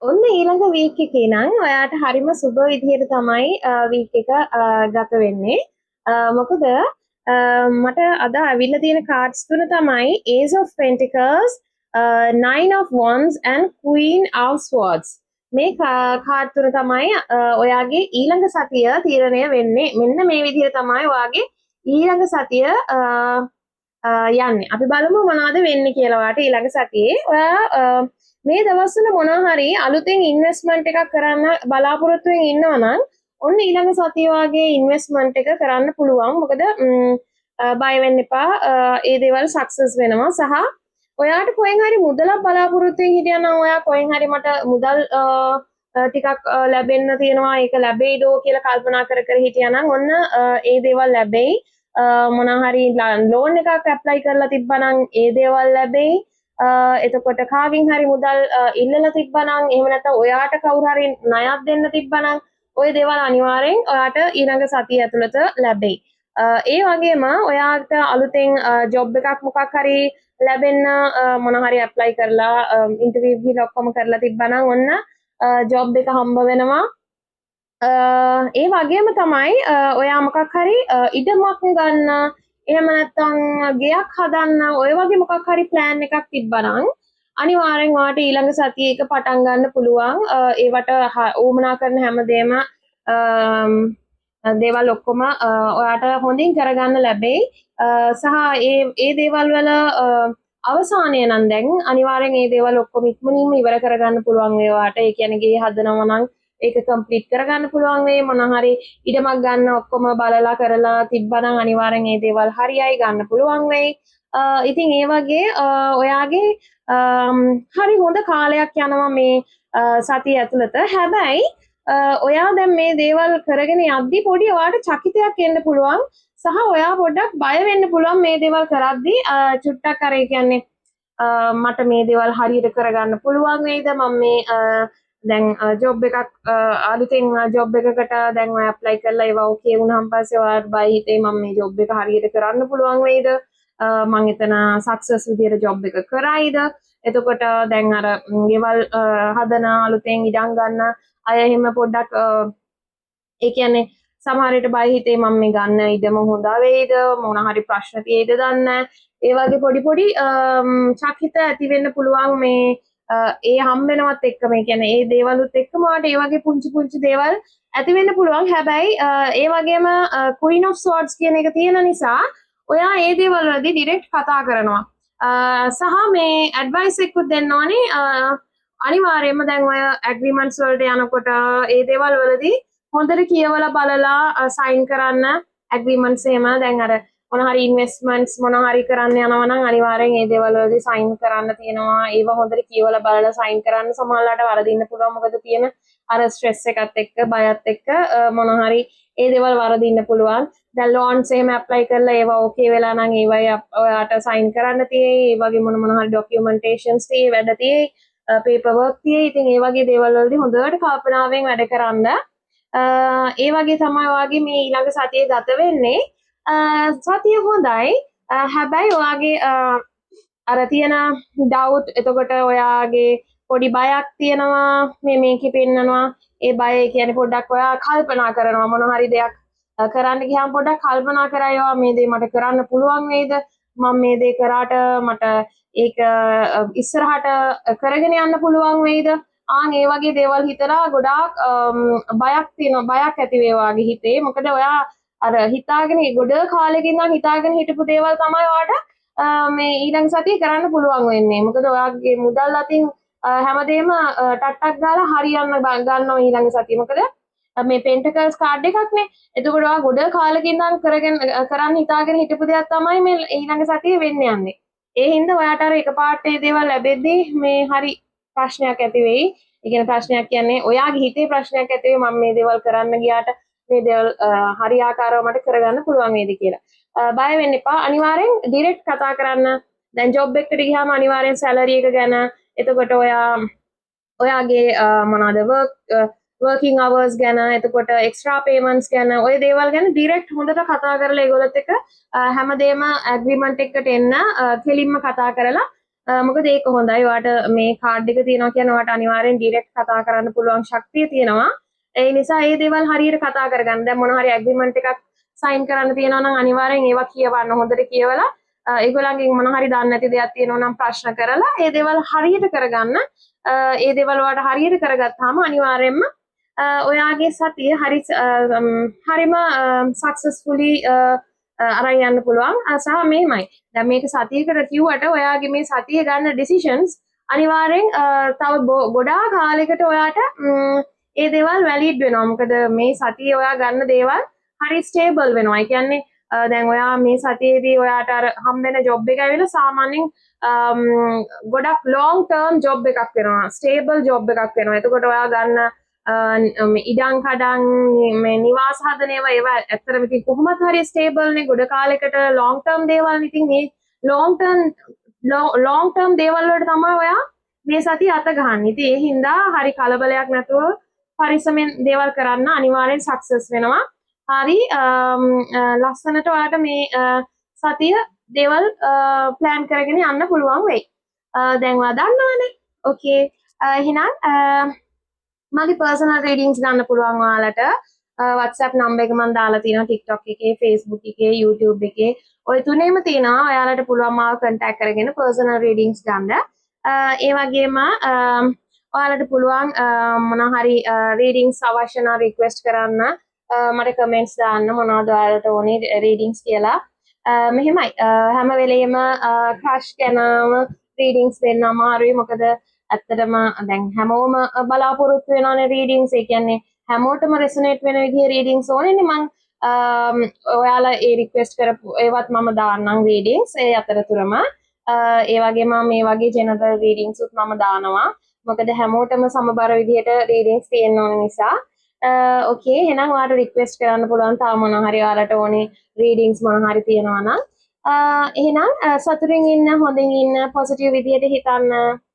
ඔන්න ඊළඟ වීක් එකේ නම් ඔයාට හරිම සුබ විදිහට තමයි වීක් එක ගත වෙන්නේ. මොකද මට අද අවිල්ල තියෙන කාඩ්ස් තුන තමයි Ace of Pentacles, Nine of Wands and Queen of Swords. මේ කාඩ් තුන තමයි ඔයාගේ ඊළඟ සතිය තීරණය වෙන්නේ. මෙන්න මේ විදිහට තමයි ඔයාගේ ඊළඟ සතිය යන්නේ. අපි බලමු මොනවද වෙන්නේ කියලා ඔයාට ඊළඟ සතියේ. ඔයා මේ දවස්වල මොනවා හරි අලුතෙන් ඉන්වෙස්ට්මන්ට් එකක් කරන්න බලාපොරොත්තු වෙමින් ඉන්නවා නම් ඔන්න ඊළඟ සතිය වගේ ඉන්වෙස්ට්මන්ට් එක කරන්න පුළුවන්. මොකද බය වෙන්න එපා. ඒ දේවල් සක්සස් වෙනවා. සහ ඔයාට කොහෙන් හරි මුදලක් බලාපොරොත්තු වෙමින් හිටියා නම් ඔයා කොහෙන් හරි මට මුදල් ටිකක් ලැබෙන්න තියෙනවා ඒක ලැබෙයිදෝ කියලා කල්පනා කර කර හිටියා නම් ඔන්න ඒ දේවල් ලැබෙයි. මොනවා හරි ලෝන් එකක් ඇප්ලයි කරලා තිබ්බනම් ඒ දේවල් ලැබෙයි. එතකොට කාවින් හරි මුදල් ඉල්ලලා තිබ්බනම් එහෙම නැත්නම් ඔයාට කවුරු හරි ණයක් දෙන්න තිබ්බනම් ওই දේවල් අනිවාර්යෙන් ඔයාට ඊළඟ සතිය ඇතුළත ලැබෙයි. ඒ වගේම ඔයාට අලුතෙන් ජොබ් එකක් මොකක් හරි ලැබෙන්න මොන හරි ඇප්ලයි කරලා ඉන්ටර්විව් ගිහලා ඔක්කොම කරලා තිබ්බනම් ඔන්න ජොබ් එක හම්බ වෙනවා. ඒ වගේම තමයි ඔයා මොකක් හරි ඉඩමක් ගන්න එහෙම නැත්නම් ගෙයක් හදන්න ඔය වගේ මොකක් හරි ප්ලෑන් එකක් තිබ්බනම් අනිවාර්යෙන් ඔයාට ඊළඟ සතියේ එක පටන් ගන්න පුළුවන්. ඒවට ඌමනා කරන හැමදේම දේවල් ඔක්කොම ඔයාට හොඳින් කරගන්න ලැබෙයි. සහ ඒ දේවල් වල අවසානය නම් දැන් අනිවාර්යෙන් මේ දේවල් ඔක්කොම ඉක්මනින්ම ඉවර කරගන්න පුළුවන් වේවාට. ඒ කියන්නේ ගේ හදනවා නම් ඒක කම්ප්ලීට් කරගන්න පුළුවන් වෙයි. මොන හරි ඉඩමක් ගන්න ඔක්කොම බලලා කරලා තිබ්බනම් අනිවාර්යෙන් මේ දේවල් හරියයි ගන්න පුළුවන් වෙයි. ඉතින් ඒ වගේ ඔයාගේ හරි හොඳ කාලයක් යනවා මේ සතිය ඇතුළත. හැබැයි ඔයා දැන් මේ දේවල් කරගෙන යද්දි පොඩි ඔයාට චකිතයක් එන්න පුළුවන්. සහ ඔයා පොඩ්ඩක් බය වෙන්න පුළුවන් මේ දේවල් කරද්දී. චුට්ටක් අර ඒ කියන්නේ මට මේ දේවල් හරියට කරගන්න පුළුවන් වෙයිද මම මේ දැන් ජොබ් එකක් අලුතෙන් ජොබ් එකකට දැන් ඔය ඇප්ලයි කරලා ඒවා ඕකේ වුණාන් පස්සේ ඔයාට බය හිතේ මම මේ ජොබ් එක හරියට කරන්න පුළුවන් වෙයිද මම එතන සක්සස් විදියට ජොබ් එක කරයිද එතකොට දැන් අර ගෙවල් හදන අලුතෙන් ඉඩම් ගන්න අය එහෙම පොඩ්ඩක් ඒ කියන්නේ සමහර විට බය හිතේ මම මේ ගන්න ඉඩම හොඳ වෙයිද මොන හරි ප්‍රශ්න තියෙයිද දන්නේ ඒ වගේ පොඩි පොඩි චකිත ඇති වෙන්න පුළුවන් මේ ඒ හම්බෙනවත් එක්කම ඒ කියන්නේ ඒ දේවලුත් එක්කම වාට ඒ වගේ පුංචි පුංචි දේවල් ඇති වෙන්න පුළුවන්. හැබැයි ඒ වගේම Queen of Swords කියන එක තියෙන නිසා ඔයා ඒ දේවල් වලදී ඩිරෙක්ට් කතා කරනවා. සහ මේ ඇඩ්වයිස් එකකුත් දෙන්න ඕනේ. අනිවාර්යයෙන්ම දැන් ඔය ඇග්‍රීමන්ට්ස් වලට යනකොට ඒ දේවල් වලදී හොඳට කියවලා බලලා සයින් කරන්න ඇග්‍රීමන්ට්ස් එහෙම දැන් අර මොන හරි ඉන්වෙස්ට්මන්ට්ස් මොන හරි කරන්න යනවා නම් අනිවාර්යෙන් ඒ දේවල් වලදී සයින් කරන්න තියෙනවා. ඒව හොඳට කියවලා බලලා සයින් කරන්න සමහරවිට වරදින්න පුළුවන්. මොකද තියෙන අර ස්ට්‍රෙස් එකත් එක්ක බයත් එක්ක මොන හරි ඒ දේවල් වරදින්න පුළුවන්. දැන් ලෝන්ස් එහෙම ඇප්ලයි කරලා ඒවා ඕකේ වෙලා නම් ඒවයි ඔයාට සයින් කරන්න තියෙයි. ඒ වගේ මොන හරි ඩොකියුමන්ටේෂන්ස් තියෙයි වැඩ තියෙයි. පේපර් වර්ක් තියෙයි. ඉතින් ඒ වගේ දේවල් වලදී හොඳට කල්පනාවෙන් වැඩ කරන්න. ඒ වගේ තමයි ඔයාගේ මේ ඊළඟ සතියේ ගත වෙන්නේ. සතිය හොඳයි. හැබැයි ඔයාගේ අර තියෙන ඩවුට් එතකොට ඔයාගේ පොඩි බයක් තියෙනවා මේකේ පෙන්නනවා. ඒ බය කියන්නේ පොඩ්ඩක් ඔයා කල්පනා කරනවා මොන හරි දෙයක් කරන්න ගියාම පොඩ්ඩක් කල්පනා කරයිවා මේ දේ මට කරන්න පුළුවන් වෙයිද? මම මේ දේ කරාට මට ඒක ඉස්සරහට කරගෙන යන්න පුළුවන් වෙයිද? ඒ වගේ දේවල් හිතලා ගොඩාක් බයක් තියෙනවා. බයක් ඇති වේවාගේ හිතේ. මොකද ඔයා අර හිතාගෙන ගොඩ කාලෙකින් ඉඳන් හිතාගෙන හිටපු දේවල් තමයි ඔයාට මේ ඊළඟ සතියේ කරන්න පුළුවන් වෙන්නේ. මොකද ඔයාගේ මුදල් අතින් හැමදේම ටට්ටක් ගාලා හරියන්න ගන්නවා ඊළඟ සතියේ. මොකද මේ පෙන්ටකල්ස් කාඩ් එකක්නේ. එතකොට ඔයා ගොඩ කාලෙකින් ඉඳන් කරන්න හිතාගෙන හිටපු දේවල් තමයි මේ ඊළඟ සතියේ වෙන්න යන්නේ. ඒ හින්දා ඔයාට අර එකපාරට මේ දේවල් ලැබෙද්දී මේ හරි ප්‍රශ්නයක් ඇති වෙයි. ඒ කියන්නේ ප්‍රශ්නයක් කියන්නේ ඔයාගේ හිතේ ප්‍රශ්නයක් ඇති වෙයි මම මේ දේවල් කරන්න ගියාට මේ දේවල් හරියාකාරව මට කරගන්න පුළුවන් වේද කියලා. බය වෙන්න එපා. අනිවාර්යෙන් ඩිරෙක්ට් කතා කරන්න. දැන් ජොබ් එකකට ගියාම අනිවාර්යෙන් සැලරි එක ගැන එතකොට ඔයාගේ මොනවාද working hours ගැන එතකොට extra payments ගැන ඔය දේවල් ගැන ඩිරෙක්ට් හොඳට කතා කරලා ඒගොල්ලොත් එක්ක හැමදේම ඇග්‍රීමන්ට් එකකට එන්න කෙලින්ම කතා කරලා මොකද ඒක හොඳයි. ඔයාට මේ කාඩ් එක තියෙනවා කියන්නේ ඔයාට අනිවාර්යෙන් ඩිරෙක්ට් කතා කරන්න පුළුවන් ශක්තිය තියෙනවා. ඒ නිසා ඒ දේවල් හරියට කතා කරගන්න. දැන් මොන හරි ඇග්‍රීමන්ට් එකක් සයින් කරන්න තියෙනවා නම් අනිවාර්යෙන් ඒවා කියවන්න. හොඳට කියවලා ඒගොල්ලන්ගෙන් මොන හරි දන්නේ නැති දෙයක් තියෙනවා නම් ප්‍රශ්න කරලා ඒ දේවල් හරියට කරගන්න. ඒ දේවල් ඔයාට හරියට කරගත්තාම අනිවාර්යෙන්ම ඔයාගේ සතිය හරිම සක්සස්ෆුලි අරන් යන්න පුළුවන්. සහ මෙහෙමයි. දැන් මේක සතියකට කිව්වට ඔයාගේ මේ සතිය ගන්න ඩිසිෂන්ස් අනිවාර්යෙන් තව ගොඩාක් කාලයකට ඔයාට ඒ දේවල් වැලිඩ් වෙනවා. මොකද මේ සතිය ඔයා ගන්න දේවල් හරි ස්ටේබල් වෙනවා. ඒ කියන්නේ දැන් ඔයා මේ සතියේදී ඔයාට අර හම්බෙන ජොබ් එක ඇවිල්ලා සාමාන්‍යයෙන් ගොඩක් ලොන්గ్ ටර්ම් ජොබ් එකක් වෙනවා. ස්ටේබල් ජොබ් එකක් වෙනවා. එතකොට ඔයා ගන්න ඉඩම් කඩම් මේ නිවාස හදන ඒවා ඇත්තටම ඉතින් කොහොමත් හරි ස්ටේබල් නේ ගොඩ කාලයකට ලොන්గ్ ටර්ම් දේවල් නේ. ඉතින් මේ ලොන්గ్ ටර්ම් දේවල් වලට තමයි ඔයා මේ සතිය අත ගහන්නේ. ඉතින් ඒ හින්දා හරි කලබලයක් නැතුව පරිස්සමෙන් දේවල් කරන්න අනිවාර්යෙන් සක්සස් වෙනවා. හරි ලස්සනට ඔයාට මේ සතිය දේවල් ප්ලෑන් කරගෙන යන්න පුළුවන් වෙයි. දැන් ඔයා දන්නවනේ. ඕකේ. එහෙනම් මගේ පර්සනල් රීඩින්ග්ස් ගන්න පුළුවන් ඔයාලට WhatsApp නම්බර් එක මම දාලා තියෙනවා TikTok එකේ Facebook එකේ YouTube එකේ ඔය තුනේම තියෙනවා ඔයාලට පුළුවන් මාව contact කරගෙන පර්සනල් රීඩින්ග්ස් ගන්න. ඒ වගේම ඔයාලට පුළුවන් මොන හරි රීඩින්ග්ස් අවශ්‍ය නම් රික්වෙස්ට් කරන්න මට කමෙන්ට්ස් දාන්න මොනවද ඔයාලට ඕනේ රීඩින්ග්ස් කියලා. මෙහෙමයි හැම වෙලෙම ක්‍රෂ් ගැනම රීඩින්ග්ස් දෙන්න අමාරුයි. මොකද ඇත්තටම දැන් හැමෝම බලාපොරොත්තු වෙනවනේ රීඩින්ග්ස්. ඒ කියන්නේ හැමෝටම රෙසොනේට් වෙන විදිහේ රීඩින්ග්ස් ඕනේනේ. මම ඔයාලා ඒ රික්වෙස්ට් කරපු ඒවත් මම දාන්නම් රීඩින්ග්ස්. ඒ අතරතුරම ඒ වගේම මේ වගේ ජෙනරල් රීඩින්ග්ස් උත් මම දානවා. මොකද හැමෝටම සමබර විදිහට රීඩින්ග්ස් තියෙන්න ඕන නිසා. ඕකේ එහෙනම් ඔයාලට රික්වෙස්ට් කරන්න පුළුවන් තාම මොන හරි ඔයාලට ඕනේ රීඩින්ග්ස් මොන හරි තියෙනවා නම්. එහෙනම් සතුටින් ඉන්න, හොඳින් ඉන්න, පොසිටිව් විදිහට හිතන්න.